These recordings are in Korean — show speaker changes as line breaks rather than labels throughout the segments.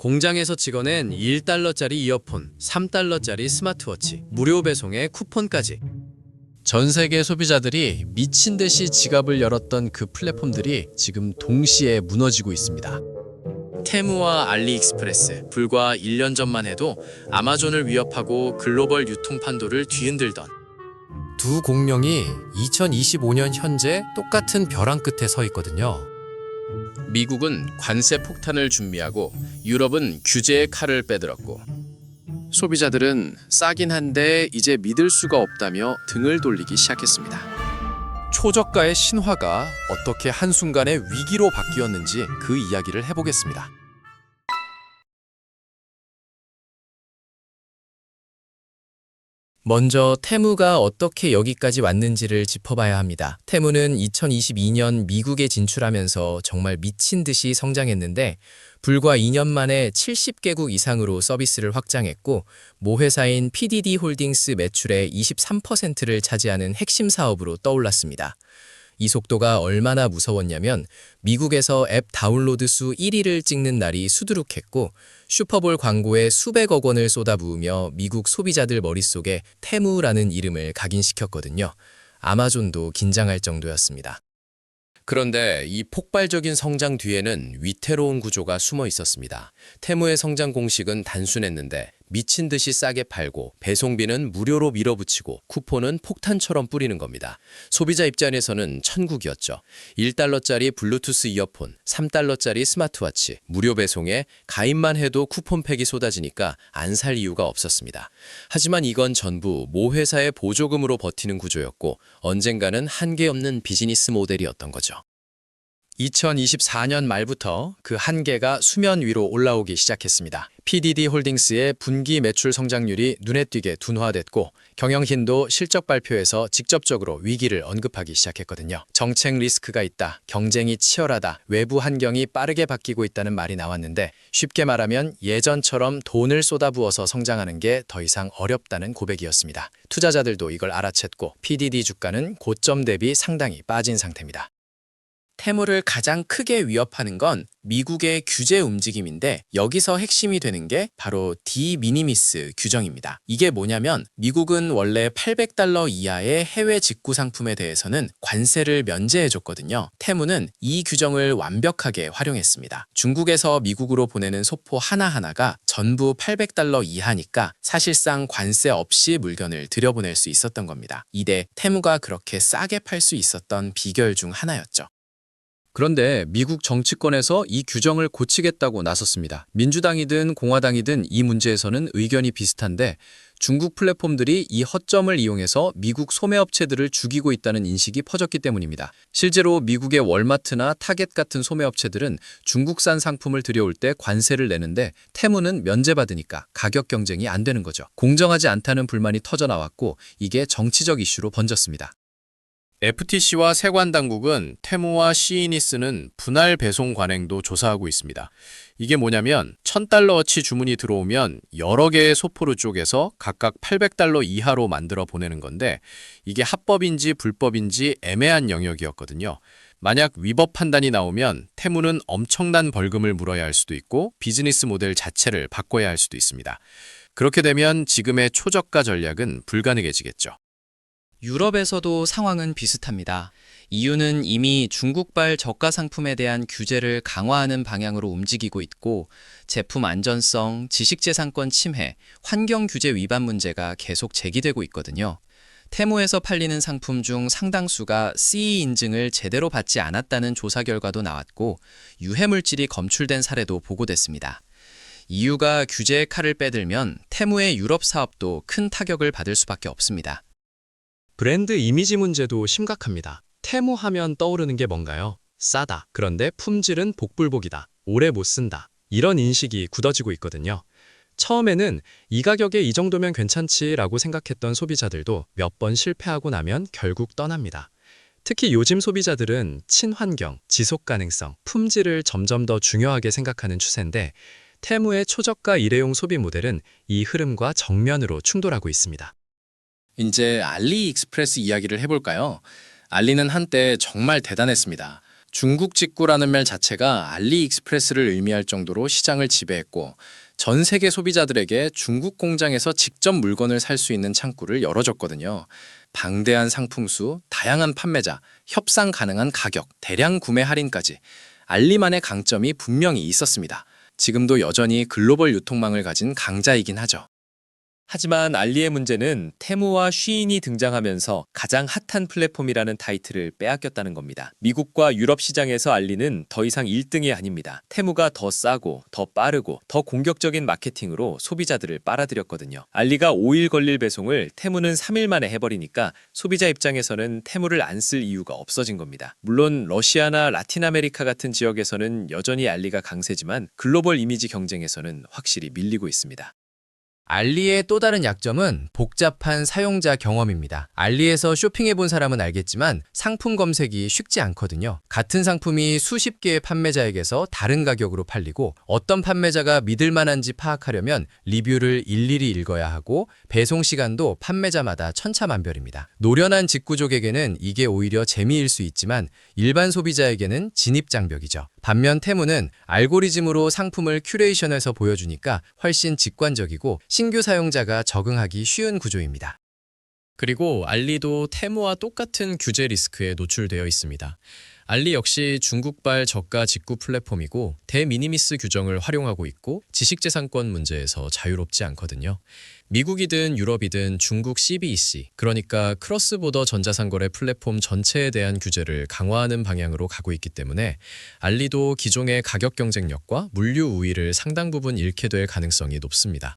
공장에서 찍어낸 1달러짜리 이어폰, 3달러짜리 스마트워치, 무료 배송에 쿠폰까지. 전 세계 소비자들이 미친 듯이 지갑을 열었던 그 플랫폼들이 지금 동시에 무너지고 있습니다. 테무와 알리익스프레스, 불과 1년 전만 해도 아마존을 위협하고 글로벌 유통 판도를 뒤흔들던 두 공룡이 2025년 현재 똑같은 벼랑 끝에 서 있거든요. 미국은 관세 폭탄을 준비하고 유럽은 규제의 칼을 빼들었고 소비자들은 싸긴 한데 이제 믿을 수가 없다며 등을 돌리기 시작했습니다. 초저가의 신화가 어떻게 한순간에 위기로 바뀌었는지 그 이야기를 해보겠습니다. 먼저 테무가 어떻게 여기까지 왔는지를 짚어봐야 합니다. 테무는 2022년 미국에 진출하면서 정말 미친 듯이 성장했는데 불과 2년 만에 70개국 이상으로 서비스를 확장했고 모 회사인 PDD 홀딩스 매출의 23%를 차지하는 핵심 사업으로 떠올랐습니다. 이 속도가 얼마나 무서웠냐면 미국에서 앱 다운로드 수 1위를 찍는 날이 수두룩했고 슈퍼볼 광고에 수백억 원을 쏟아부으며 미국 소비자들 머릿속에 테무라는 이름을 각인시켰거든요. 아마존도 긴장할 정도였습니다. 그런데 이 폭발적인 성장 뒤에는 위태로운 구조가 숨어 있었습니다. 테무의 성장 공식은 단순했는데 미친 듯이 싸게 팔고 배송비는 무료로 밀어붙이고 쿠폰은 폭탄처럼 뿌리는 겁니다. 소비자 입장에서는 천국이었죠. 1달러짜리 블루투스 이어폰, 3달러짜리 스마트워치, 무료 배송에 가입만 해도 쿠폰팩이 쏟아지니까 안 살 이유가 없었습니다. 하지만 이건 전부 모 회사의 보조금으로 버티는 구조였고 언젠가는 한계 없는 비즈니스 모델이었던 거죠. 2024년 말부터 그 한계가 수면 위로 올라오기 시작했습니다. PDD 홀딩스의 분기 매출 성장률이 눈에 띄게 둔화됐고 경영진도 실적 발표에서 직접적으로 위기를 언급하기 시작했거든요. 정책 리스크가 있다, 경쟁이 치열하다, 외부 환경이 빠르게 바뀌고 있다는 말이 나왔는데 쉽게 말하면 예전처럼 돈을 쏟아부어서 성장하는 게 더 이상 어렵다는 고백이었습니다. 투자자들도 이걸 알아챘고 PDD 주가는 고점 대비 상당히 빠진 상태입니다. 테무를 가장 크게 위협하는 건 미국의 규제 움직임인데 여기서 핵심이 되는 게 바로 디미니미스 규정입니다. 이게 뭐냐면 미국은 원래 $800 이하의 해외 직구 상품에 대해서는 관세를 면제해줬거든요. 테무는 이 규정을 완벽하게 활용했습니다. 중국에서 미국으로 보내는 소포 하나하나가 전부 $800 이하니까 사실상 관세 없이 물건을 들여보낼 수 있었던 겁니다. 이때 테무가 그렇게 싸게 팔 수 있었던 비결 중 하나였죠. 그런데 미국 정치권에서 이 규정을 고치겠다고 나섰습니다. 민주당이든 공화당이든 이 문제에서는 의견이 비슷한데 중국 플랫폼들이 이 허점을 이용해서 미국 소매업체들을 죽이고 있다는 인식이 퍼졌기 때문입니다. 실제로 미국의 월마트나 타겟 같은 소매업체들은 중국산 상품을 들여올 때 관세를 내는데 테무는 면제받으니까 가격 경쟁이 안 되는 거죠. 공정하지 않다는 불만이 터져나왔고 이게 정치적 이슈로 번졌습니다. FTC와 세관 당국은 테무와 시인이 쓰는 분할 배송 관행도 조사하고 있습니다. 이게 뭐냐면 $1,000어치 주문이 들어오면 여러 개의 소포를 쪼개서 각각 $800 이하로 만들어 보내는 건데 이게 합법인지 불법인지 애매한 영역이었거든요. 만약 위법 판단이 나오면 테무는 엄청난 벌금을 물어야 할 수도 있고 비즈니스 모델 자체를 바꿔야 할 수도 있습니다. 그렇게 되면 지금의 초저가 전략은 불가능해지겠죠. 유럽에서도 상황은 비슷합니다. EU는 이미 중국발 저가 상품에 대한 규제를 강화하는 방향으로 움직이고 있고 제품 안전성, 지식재산권 침해, 환경 규제 위반 문제가 계속 제기되고 있거든요. 테무에서 팔리는 상품 중 상당수가 CE 인증을 제대로 받지 않았다는 조사 결과도 나왔고 유해물질이 검출된 사례도 보고됐습니다. EU가 규제의 칼을 빼들면 테무의 유럽 사업도 큰 타격을 받을 수밖에 없습니다.
브랜드 이미지 문제도 심각합니다. 테무 하면 떠오르는 게 뭔가요? 싸다. 그런데 품질은 복불복이다. 오래 못 쓴다. 이런 인식이 굳어지고 있거든요. 처음에는 이 가격에 이 정도면 괜찮지라고 생각했던 소비자들도 몇 번 실패하고 나면 결국 떠납니다. 특히 요즘 소비자들은 친환경, 지속 가능성, 품질을 점점 더 중요하게 생각하는 추세인데 테무의 초저가 일회용 소비 모델은 이 흐름과 정면으로 충돌하고 있습니다.
이제 알리익스프레스 이야기를 해볼까요? 알리는 한때 정말 대단했습니다. 중국 직구라는 말 자체가 알리익스프레스를 의미할 정도로 시장을 지배했고 전 세계 소비자들에게 중국 공장에서 직접 물건을 살 수 있는 창구를 열어줬거든요. 방대한 상품수, 다양한 판매자, 협상 가능한 가격, 대량 구매 할인까지 알리만의 강점이 분명히 있었습니다. 지금도 여전히 글로벌 유통망을 가진 강자이긴 하죠.
하지만 알리의 문제는 테무와 쉬인이 등장하면서 가장 핫한 플랫폼이라는 타이틀을 빼앗겼다는 겁니다. 미국과 유럽 시장에서 알리는 더 이상 1등이 아닙니다. 테무가 더 싸고 더 빠르고 더 공격적인 마케팅으로 소비자들을 빨아들였거든요. 알리가 5일 걸릴 배송을 테무는 3일 만에 해버리니까 소비자 입장에서는 테무를 안 쓸 이유가 없어진 겁니다. 물론 러시아나 라틴 아메리카 같은 지역에서는 여전히 알리가 강세지만 글로벌 이미지 경쟁에서는 확실히 밀리고 있습니다.
알리의 또 다른 약점은 복잡한 사용자 경험입니다. 알리에서 쇼핑해본 사람은 알겠지만 상품 검색이 쉽지 않거든요. 같은 상품이 수십 개의 판매자에게서 다른 가격으로 팔리고 어떤 판매자가 믿을 만한지 파악하려면 리뷰를 일일이 읽어야 하고 배송 시간도 판매자마다 천차만별입니다. 노련한 직구족에게는 이게 오히려 재미일 수 있지만 일반 소비자에게는 진입장벽이죠. 반면 테무는 알고리즘으로 상품을 큐레이션해서 보여주니까 훨씬 직관적이고 신규 사용자가 적응하기 쉬운 구조입니다. 그리고 알리도 테무와 똑같은 규제 리스크에 노출되어 있습니다. 알리 역시 중국발 저가 직구 플랫폼이고 대미니미스 규정을 활용하고 있고 지식재산권 문제에서 자유롭지 않거든요. 미국이든 유럽이든 중국 CBEC, 그러니까 크로스보더 전자상거래 플랫폼 전체에 대한 규제를 강화하는 방향으로 가고 있기 때문에 알리도 기존의 가격 경쟁력과 물류 우위를 상당 부분 잃게 될 가능성이 높습니다.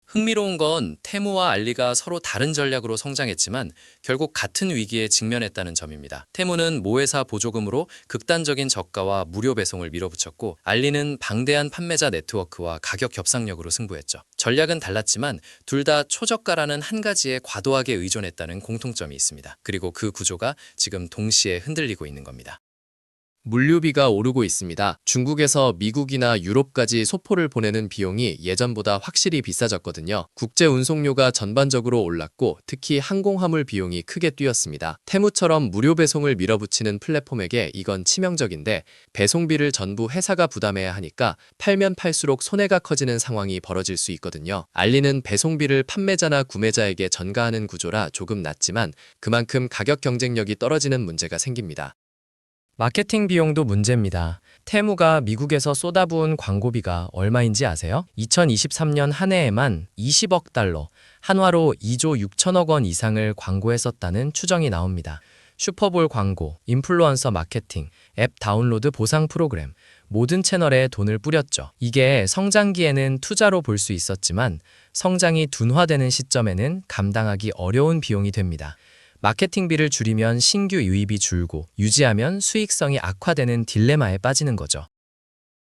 흥미로운 건 테무와 알리가 서로 다른 전략으로 성장했지만 결국 같은 위기에 직면했다는 점입니다. 테무는 모회사 보조금으로 극단적인 저가와 무료 배송을 밀어붙였고 알리는 방대한 판매자 네트워크와 가격 협상력으로 승부했죠. 전략은 달랐지만 둘 다 초저가라는 한 가지에 과도하게 의존했다는 공통점이 있습니다. 그리고 그 구조가 지금 동시에 흔들리고 있는 겁니다. 물류비가 오르고 있습니다. 중국에서 미국이나 유럽까지 소포를 보내는 비용이 예전보다 확실히 비싸졌거든요. 국제 운송료가 전반적으로 올랐고 특히 항공화물 비용이 크게 뛰었습니다. 테무처럼 무료 배송을 밀어붙이는 플랫폼에게 이건 치명적인데 배송비를 전부 회사가 부담해야 하니까 팔면 팔수록 손해가 커지는 상황이 벌어질 수 있거든요. 알리는 배송비를 판매자나 구매자에게 전가하는 구조라 조금 낮지만 그만큼 가격 경쟁력이 떨어지는 문제가 생깁니다. 마케팅 비용도 문제입니다. 테무가 미국에서 쏟아부은 광고비가 얼마인지 아세요? 2023년 한 해에만 20억 달러, 한화로 2조 6천억 원 이상을 광고했었다는 추정이 나옵니다. 슈퍼볼 광고, 인플루언서 마케팅, 앱 다운로드 보상 프로그램, 모든 채널에 돈을 뿌렸죠. 이게 성장기에는 투자로 볼 수 있었지만 성장이 둔화되는 시점에는 감당하기 어려운 비용이 됩니다. 마케팅비를 줄이면 신규 유입이 줄고 유지하면 수익성이 악화되는 딜레마에 빠지는 거죠.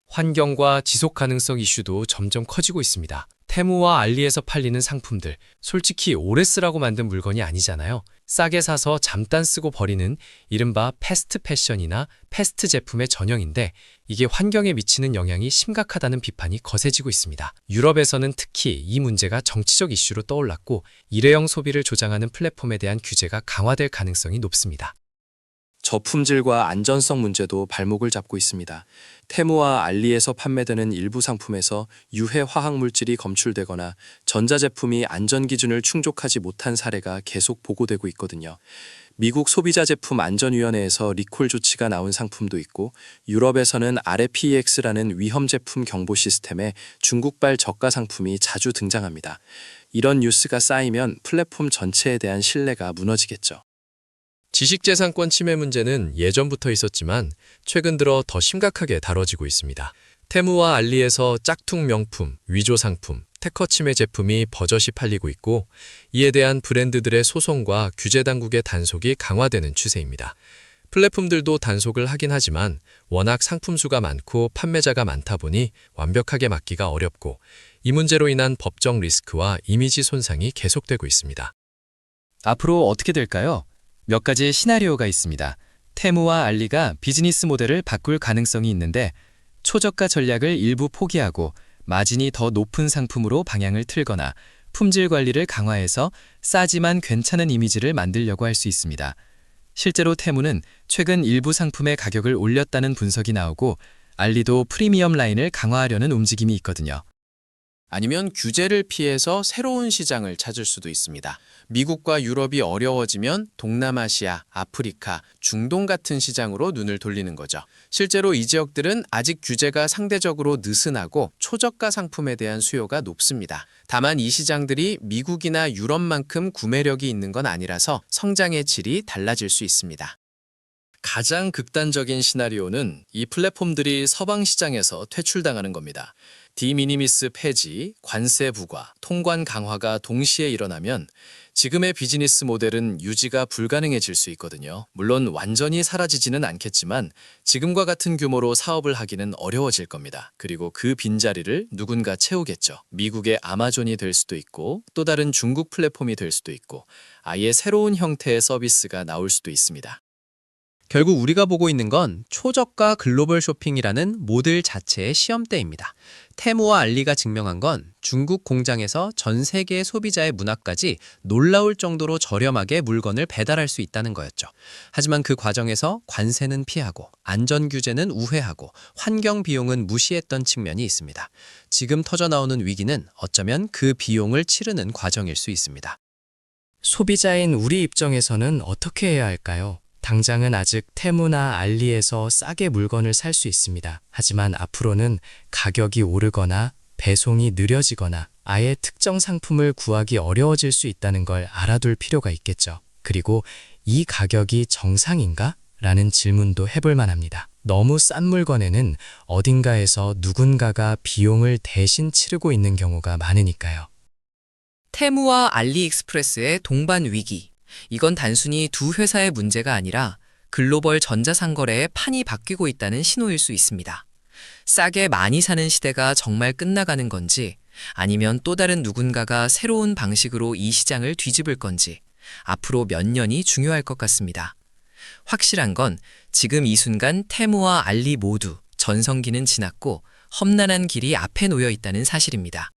환경과 지속 가능성 이슈도 점점 커지고 있습니다. 테무와 알리에서 팔리는 상품들, 솔직히 오래 쓰라고 만든 물건이 아니잖아요. 싸게 사서 잠깐 쓰고 버리는 이른바 패스트 패션이나 패스트 제품의 전형인데 이게 환경에 미치는 영향이 심각하다는 비판이 거세지고 있습니다. 유럽에서는 특히 이 문제가 정치적 이슈로 떠올랐고 일회용 소비를 조장하는 플랫폼에 대한 규제가 강화될 가능성이 높습니다.
저품질과 안전성 문제도 발목을 잡고 있습니다. 테무와 알리에서 판매되는 일부 상품에서 유해 화학물질이 검출되거나 전자제품이 안전기준을 충족하지 못한 사례가 계속 보고되고 있거든요. 미국 소비자제품안전위원회에서 리콜 조치가 나온 상품도 있고 유럽에서는 RFEX라는 위험제품 경보 시스템에 중국발 저가 상품이 자주 등장합니다. 이런 뉴스가 쌓이면 플랫폼 전체에 대한 신뢰가 무너지겠죠.
지식재산권 침해 문제는 예전부터 있었지만 최근 들어 더 심각하게 다뤄지고 있습니다. 테무와 알리에서 짝퉁 명품, 위조 상품, 태커 침해 제품이 버젓이 팔리고 있고 이에 대한 브랜드들의 소송과 규제 당국의 단속이 강화되는 추세입니다. 플랫폼들도 단속을 하긴 하지만 워낙 상품 수가 많고 판매자가 많다 보니 완벽하게 막기가 어렵고 이 문제로 인한 법적 리스크와 이미지 손상이 계속되고 있습니다.
앞으로 어떻게 될까요? 몇 가지 시나리오가 있습니다. 테무와 알리가 비즈니스 모델을 바꿀 가능성이 있는데 초저가 전략을 일부 포기하고 마진이 더 높은 상품으로 방향을 틀거나 품질 관리를 강화해서 싸지만 괜찮은 이미지를 만들려고 할 수 있습니다. 실제로 테무는 최근 일부 상품의 가격을 올렸다는 분석이 나오고 알리도 프리미엄 라인을 강화하려는 움직임이 있거든요.
아니면 규제를 피해서 새로운 시장을 찾을 수도 있습니다. 미국과 유럽이 어려워지면 동남아시아, 아프리카, 중동 같은 시장으로 눈을 돌리는 거죠. 실제로 이 지역들은 아직 규제가 상대적으로 느슨하고 초저가 상품에 대한 수요가 높습니다. 다만 이 시장들이 미국이나 유럽만큼 구매력이 있는 건 아니라서 성장의 질이 달라질 수 있습니다. 가장 극단적인 시나리오는 이 플랫폼들이 서방 시장에서 퇴출당하는 겁니다. 디미니미스 폐지, 관세 부과, 통관 강화가 동시에 일어나면 지금의 비즈니스 모델은 유지가 불가능해질 수 있거든요. 물론 완전히 사라지지는 않겠지만 지금과 같은 규모로 사업을 하기는 어려워질 겁니다. 그리고 그 빈자리를 누군가 채우겠죠. 미국의 아마존이 될 수도 있고 또 다른 중국 플랫폼이 될 수도 있고 아예 새로운 형태의 서비스가 나올 수도 있습니다.
결국 우리가 보고 있는 건 초저가 글로벌 쇼핑이라는 모델 자체의 시험대입니다. 테무와 알리가 증명한 건 중국 공장에서 전 세계 소비자의 문화까지 놀라울 정도로 저렴하게 물건을 배달할 수 있다는 거였죠. 하지만 그 과정에서 관세는 피하고 안전 규제는 우회하고 환경 비용은 무시했던 측면이 있습니다. 지금 터져나오는 위기는 어쩌면 그 비용을 치르는 과정일 수 있습니다.
소비자인 우리 입장에서는 어떻게 해야 할까요? 당장은 아직 테무나 알리에서 싸게 물건을 살 수 있습니다. 하지만 앞으로는 가격이 오르거나 배송이 느려지거나 아예 특정 상품을 구하기 어려워질 수 있다는 걸 알아둘 필요가 있겠죠. 그리고 이 가격이 정상인가? 라는 질문도 해볼 만합니다. 너무 싼 물건에는 어딘가에서 누군가가 비용을 대신 치르고 있는 경우가 많으니까요.
테무와 알리익스프레스의 동반 위기. 이건 단순히 두 회사의 문제가 아니라 글로벌 전자상거래의 판이 바뀌고 있다는 신호일 수 있습니다. 싸게 많이 사는 시대가 정말 끝나가는 건지 아니면 또 다른 누군가가 새로운 방식으로 이 시장을 뒤집을 건지 앞으로 몇 년이 중요할 것 같습니다. 확실한 건 지금 이 순간 테무와 알리 모두 전성기는 지났고 험난한 길이 앞에 놓여 있다는 사실입니다.